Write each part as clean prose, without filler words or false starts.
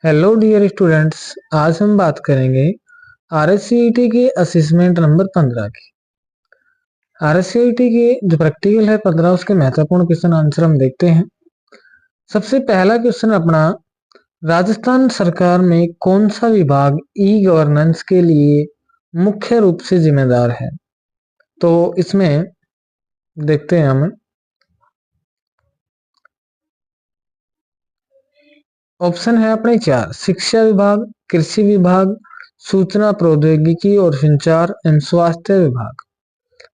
Hello dear students. आज हम बात करेंगे आरएससीईटी के असेसमेंट नंबर 15 की। आरएससीईटी के जो प्रैक्टिकल है 15 उसके महत्वपूर्ण क्वेश्चन आंसर हम देखते हैं। सबसे पहला क्वेश्चन अपना, राजस्थान सरकार में कौन सा विभाग ई गवर्नेंस के लिए मुख्य रूप से जिम्मेदार है? तो इसमें देखते हैं हम। ऑप्शन है अपने 4, शिक्षा विभाग, कृषि विभाग, सूचना प्रौद्योगिकी और संचार एवं स्वास्थ्य विभाग।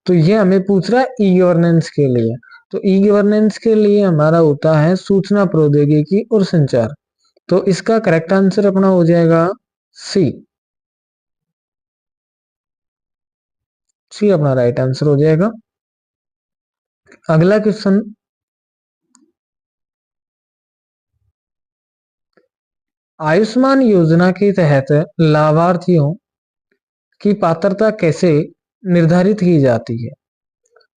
तो ये हमें पूछ रहा है ई गवर्नेंस के लिए। तो ई गवर्नेंस के लिए हमारा होता है सूचना प्रौद्योगिकी और संचार। तो इसका करेक्ट आंसर अपना हो जाएगा सी। सी अपना राइट आंसर हो जाएगा। अगला क्वेश्चन, आयुष्मान योजना के तहत लाभार्थियों की पात्रता कैसे निर्धारित की जाती है?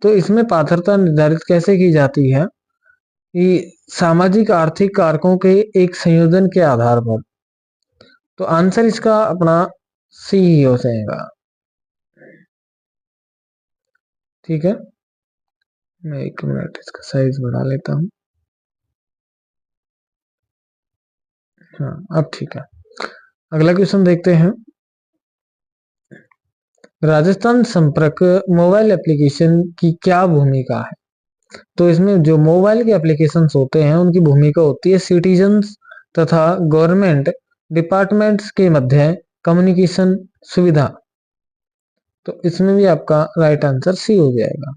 तो इसमें पात्रता निर्धारित कैसे की जाती है कि सामाजिक आर्थिक कारकों के एक संयोजन के आधार पर। तो आंसर इसका अपना सी ही हो जाएगा। ठीक है, मैं 1 मिनट इसका साइज बढ़ा लेता हूँ। हाँ, अब ठीक है। अगला क्वेश्चन देखते हैं। राजस्थान संपर्क मोबाइल एप्लीकेशन की क्या भूमिका है? तो इसमें जो मोबाइल के एप्लीकेशंस होते हैं उनकी भूमिका होती है सिटीजन्स तथा गवर्नमेंट डिपार्टमेंट्स के मध्य कम्युनिकेशन सुविधा। तो इसमें भी आपका राइट आंसर सी हो जाएगा।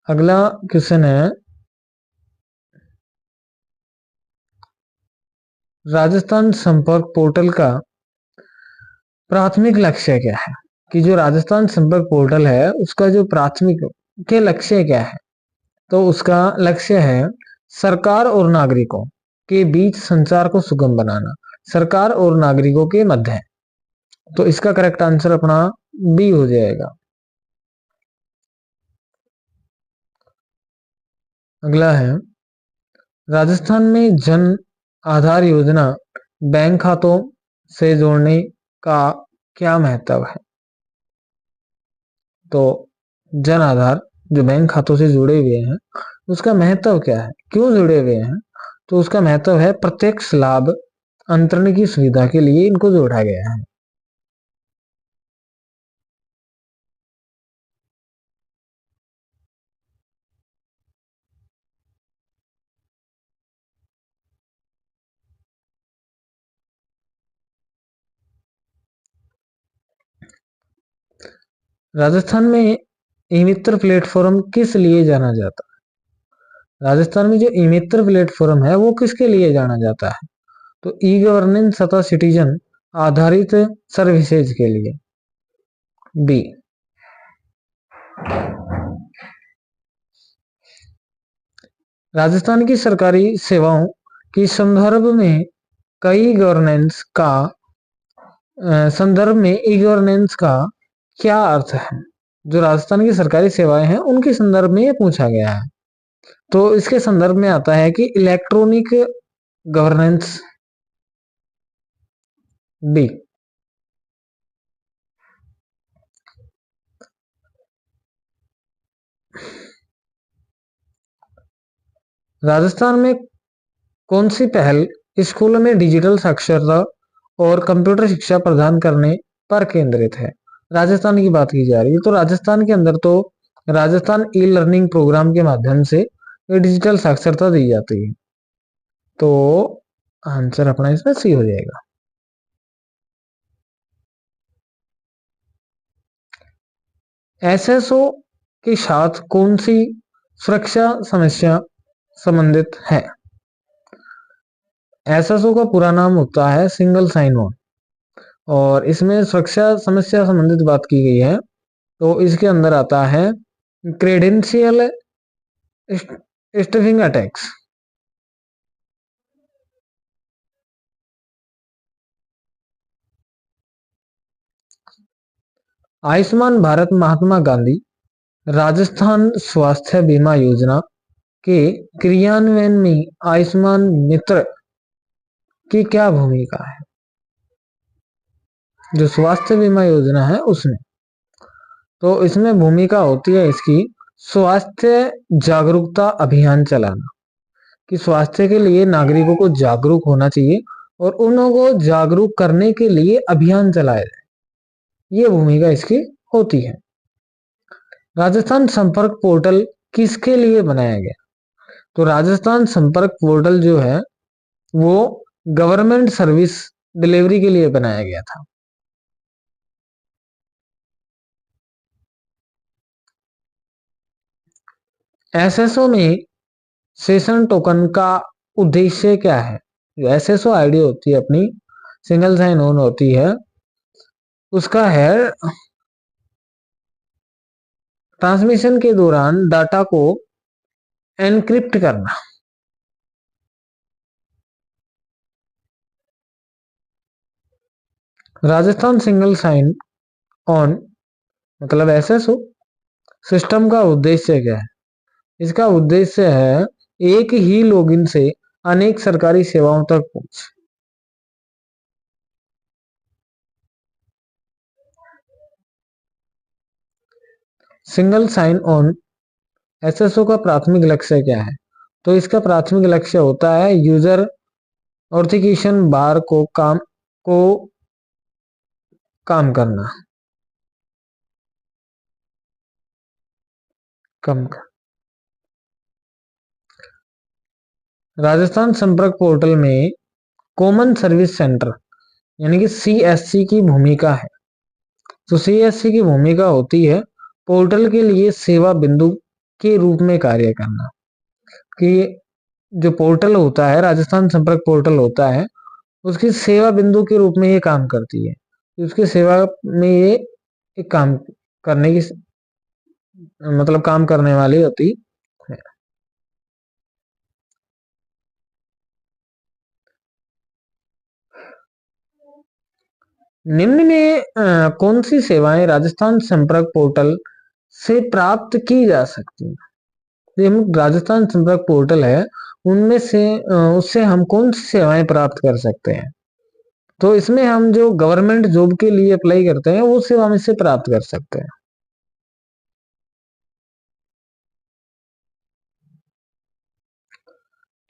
अगला क्वेश्चन है, राजस्थान संपर्क पोर्टल का प्राथमिक लक्ष्य क्या है? कि जो राजस्थान संपर्क पोर्टल है उसका जो प्राथमिक के लक्ष्य क्या है? तो उसका लक्ष्य है सरकार और नागरिकों के बीच संचार को सुगम बनाना, सरकार और नागरिकों के मध्य। तो इसका करेक्ट आंसर अपना बी हो जाएगा। अगला है, राजस्थान में जन आधार योजना बैंक खातों से जोड़ने का क्या महत्व है? तो जन आधार जो बैंक खातों से जुड़े हुए हैं उसका महत्व क्या है, क्यों जुड़े हुए हैं? तो उसका महत्व है प्रत्यक्ष लाभ अंतरण की सुविधा के लिए इनको जोड़ा गया है। राजस्थान में ई मित्र प्लेटफॉर्म किस लिए जाना जाता है? राजस्थान में जो ई मित्र प्लेटफॉर्म है वो किसके लिए जाना जाता है? तो ई गवर्नेंस तथा सिटीजन आधारित सर्विसेज के लिए। बी। राजस्थान की सरकारी सेवाओं की संदर्भ में कई गवर्नेंस का संदर्भ में ई गवर्नेंस का क्या अर्थ है? जो राजस्थान की सरकारी सेवाएं हैं उनके संदर्भ में ये पूछा गया है। तो इसके संदर्भ में आता है कि इलेक्ट्रॉनिक गवर्नेंस। बी। राजस्थान में कौन सी पहल स्कूलों में डिजिटल साक्षरता और कंप्यूटर शिक्षा प्रदान करने पर केंद्रित है? राजस्थान की बात की जा रही है तो राजस्थान के अंदर तो राजस्थान ई लर्निंग प्रोग्राम के माध्यम से डिजिटल साक्षरता दी जाती है। तो आंसर अपना इसमें सी हो जाएगा। एसएसओ के साथ कौन सी सुरक्षा समस्या संबंधित है? एसएसओ का पूरा नाम होता है सिंगल साइन ऑन, और इसमें सुरक्षा समस्या संबंधित बात की गई है। तो इसके अंदर आता है credential stuffing attacks. Ayushman Bharat Mahatma Gandhi Rajasthan स्वास्थ्य बीमा योजना के क्रियान्वयन में आयुष्मान मित्र की क्या भूमिका है, जो स्वास्थ्य बीमा योजना है उसमें। तो इसमें भूमिका होती है इसकी स्वास्थ्य जागरूकता अभियान चलाना, कि स्वास्थ्य के लिए नागरिकों को जागरूक होना चाहिए और उनको जागरूक करने के लिए अभियान चलाया जाए, ये भूमिका इसकी होती है। राजस्थान संपर्क पोर्टल किसके लिए बनाया गया? तो राजस्थान संपर्क पोर्टल जो है वो गवर्नमेंट सर्विस डिलीवरी के लिए बनाया गया था। एसएसओ में सेशन टोकन का उद्देश्य क्या है? जो एसएसओ आईडी होती है अपनी, सिंगल साइन ऑन होती है, उसका है ट्रांसमिशन के दौरान डाटा को एनक्रिप्ट करना। राजस्थान सिंगल साइन ऑन मतलब एसएसओ सिस्टम का उद्देश्य क्या है? इसका उद्देश्य है एक ही लॉगिन से अनेक सरकारी सेवाओं तक पहुंच। सिंगल साइन ऑन एसएसओ का प्राथमिक लक्ष्य क्या है? तो इसका प्राथमिक लक्ष्य होता है यूजर ऑथेंटिकेशन बार को काम करना, कम कर। राजस्थान संपर्क पोर्टल में कॉमन सर्विस सेंटर यानी कि सीएससी की भूमिका है। तो सीएससी की भूमिका होती है पोर्टल के लिए सेवा बिंदु के रूप में कार्य करना, कि जो पोर्टल होता है, राजस्थान संपर्क पोर्टल होता है, उसकी सेवा बिंदु के रूप में ये काम करती है। उसकी सेवा में ये एक काम करने की मतलब काम करने वाली होती है। निम्न में कौन सी सेवाएं राजस्थान संपर्क पोर्टल से प्राप्त की जा सकती हैं? ये हम राजस्थान संपर्क पोर्टल है, उनमें से उससे हम कौन सी सेवाएं प्राप्त कर सकते हैं? तो इसमें हम जो गवर्नमेंट जॉब के लिए अप्लाई करते हैं वो सेवा हम इससे प्राप्त कर सकते हैं।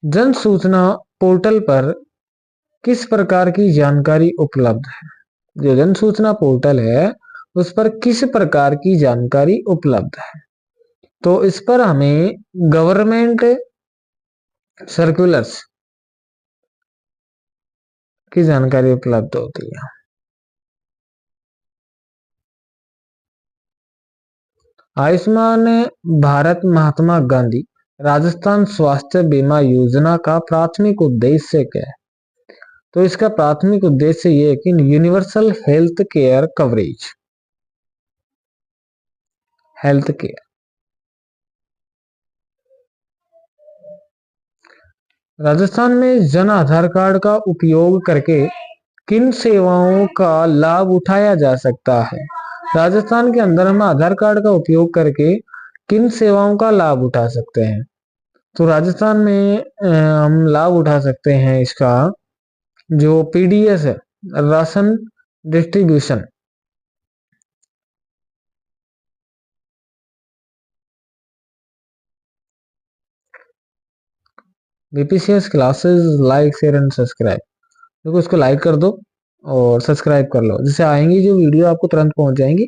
जन सूचना पोर्टल पर किस प्रकार की जानकारी उपलब्ध है? जो जन सूचना पोर्टल है उस पर किस प्रकार की जानकारी उपलब्ध है? तो इस पर हमें गवर्नमेंट सर्कुलर्स की जानकारी उपलब्ध होती है। आयुष्मान भारत महात्मा गांधी राजस्थान स्वास्थ्य बीमा योजना का प्राथमिक उद्देश्य क्या है? तो इसका प्राथमिक उद्देश्य ये है कि universal health care coverage, health care. Rajasthan में जन आधार कार्ड का उपयोग करके किन सेवाओं का लाभ उठाया जा सकता है? राजस्थान के अंदर हम आधार कार्ड का उपयोग करके किन सेवाओं का लाभ उठा सकते हैं? तो राजस्थान में हम लाभ उठा सकते हैं इसका, जो पीडीएस है, ration distribution, BPCS classes, like share and subscribe. देखो इसको लाइक कर दो और सब्सक्राइब कर लो, जिससे आएंगी जो वीडियो आपको तुरंत पहुंच जाएंगी।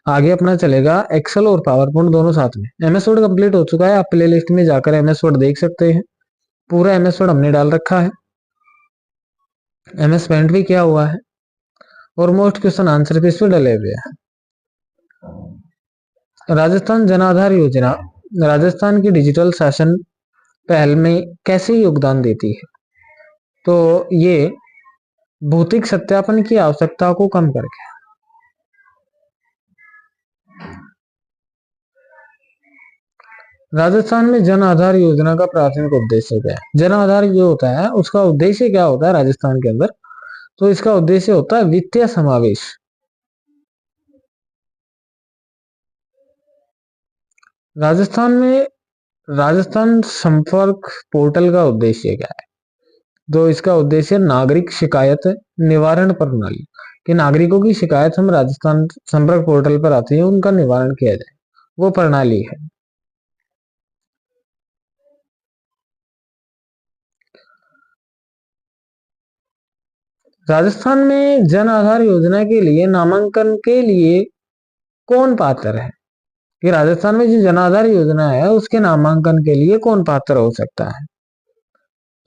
आगे अपना चलेगा एक्सेल और पावर पॉइंट दोनों साथ में। एमएस वर्ड कंप्लीट हो चुका है, आप प्ले लिस्ट में जाकर एमएस वर्ड देख सकते हैं। पूरा एमएस वर्ड हमने डाल रखा है, एमएस पेंट भी किया हुआ है और मोस्ट क्वेश्चन आंसर भी इस पर डले हुए हैं। राजस्थान जन आधार योजना राजस्थान की डिजिटल शासन पहल में कैसे योगदान देती है? तो ये भौतिक सत्यापन की आवश्यकता को कम करके, राजस्थान में जन आधार योजना का प्राथमिक उद्देश्य क्या है? जन आधार जो होता है उसका उद्देश्य क्या होता है राजस्थान के अंदर? तो इसका उद्देश्य होता है वित्तीय समावेश। राजस्थान में राजस्थान संपर्क पोर्टल का उद्देश्य क्या है? जो इसका उद्देश्य नागरिक शिकायत निवारण प्रणाली कि नागरिकों की शिकायत हम राजस्थान संपर्क पोर्टल पर आती है, उनका निवारण किया जाए, वो प्रणाली है। राजस्थान में जन आधार योजना के लिए नामांकन के लिए कौन पात्र है? कि राजस्थान में जो जन आधार योजना है उसके नामांकन के लिए कौन पात्र हो सकता है?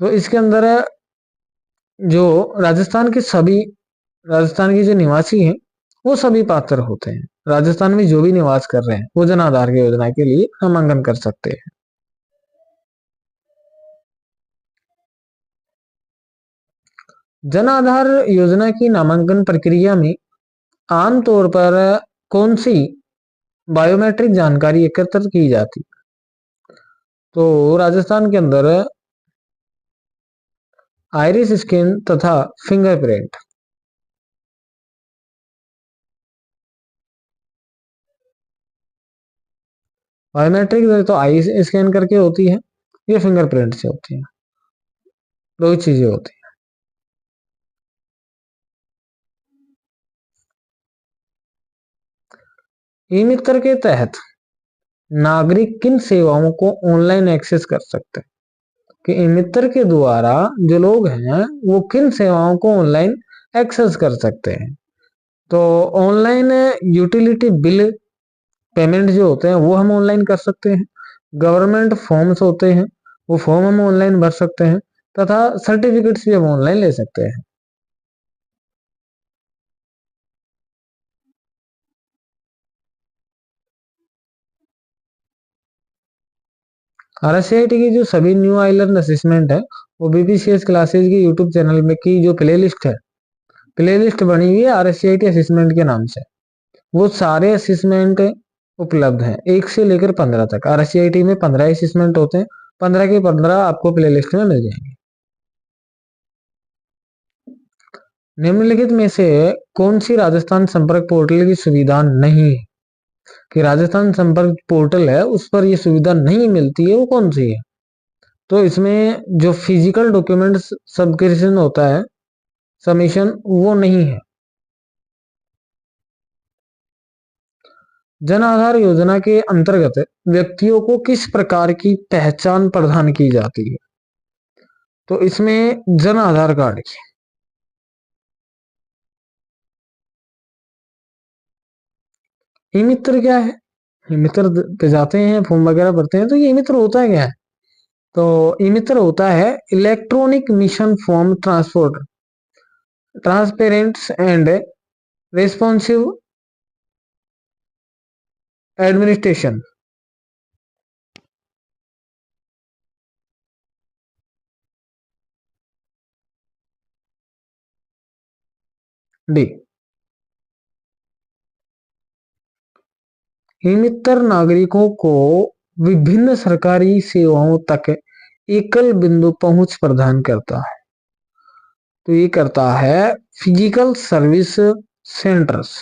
तो इसके अंदर जो राजस्थान के जो निवासी हैं वो सभी पात्र होते हैं। राजस्थान में जो भी निवास कर रहे हैं वो जन आधार की योजना के लिए नामांकन कर सकते हैं। जन आधार योजना की नामांकन प्रक्रिया में आमतौर पर कौन सी बायोमेट्रिक जानकारी एकत्र की जाती? तो राजस्थान के अंदर आइरिस स्कैन तथा फिंगरप्रिंट। बायोमेट्रिक तो आई स्कैन करके होती है, ये फिंगरप्रिंट से होती है, दो ही चीजें होती है। ई मित्र के तहत नागरिक किन सेवाओं को ऑनलाइन एक्सेस कर सकते हैं? कि ई मित्र के द्वारा जो लोग हैं वो किन सेवाओं को ऑनलाइन एक्सेस कर सकते हैं? तो ऑनलाइन यूटिलिटी बिल पेमेंट जो होते हैं वो हम ऑनलाइन कर सकते हैं, गवर्नमेंट फॉर्म्स होते हैं वो फॉर्म हम ऑनलाइन भर सकते हैं, तथा सर्टिफिकेट्स भी हम ऑनलाइन ले सकते हैं। आरएससीआईटी की जो सभी न्यू आइलर्न असेसमेंट है वो बीपीसीएस क्लासेस की यूट्यूब चैनल में की जो प्लेलिस्ट है, प्लेलिस्ट बनी हुई है आरएससीआईटी असेसमेंट के नाम से। वो सारे असेसमेंट उपलब्ध हैं 1 से लेकर 15 तक। आरएससीआईटी में 15 असेसमेंट होते हैं, 15 के 15 आपको प्लेलिस्ट में मिल जाएंगे। निम्नलिखित में से कौन सी राजस्थान संपर्क पोर्टल की सुविधा नहीं है? कि राजस्थान संपर्क पोर्टल है उस पर ये सुविधा नहीं मिलती है, वो कौन सी है? तो इसमें जो फिजिकल डॉक्यूमेंट्स सबस्क्रिप्शन होता है, सबमिशन, वो नहीं है। जन आधार योजना के अंतर्गत व्यक्तियों को किस प्रकार की पहचान प्रदान की जाती है? तो इसमें जन आधार कार्ड की। ई मित्र क्या है? ई मित्र पे जाते हैं, फॉर्म वगैरह भरते हैं, तो ये ई मित्र होता है क्या है? तो ई मित्र होता है electronic mission form transport transparent and responsive administration. D. E Mitra नागरिकों को विभिन्न सरकारी सेवाओं तक एकल बिंदु पहुंच प्रदान करता है। तो ये करता है physical service centres.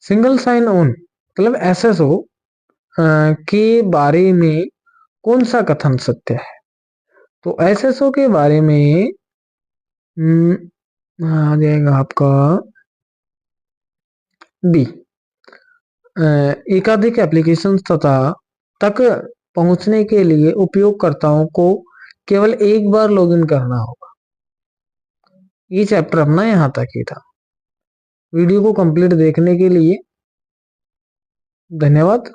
Single sign on मतलब एसएसओ के बारे में कौन सा कथन सत्य है? तो एसएसओ के बारे में आ जाएगा आपका बी। एकाधिक एप्लीकेशन तथा तक पहुंचने के लिए उपयोगकर्ताओं को केवल एक बार लॉगिन करना होगा। ये चैप्टर अपना यहाँ तक ही था। वीडियो को कंप्लीट देखने के लिए धन्यवाद।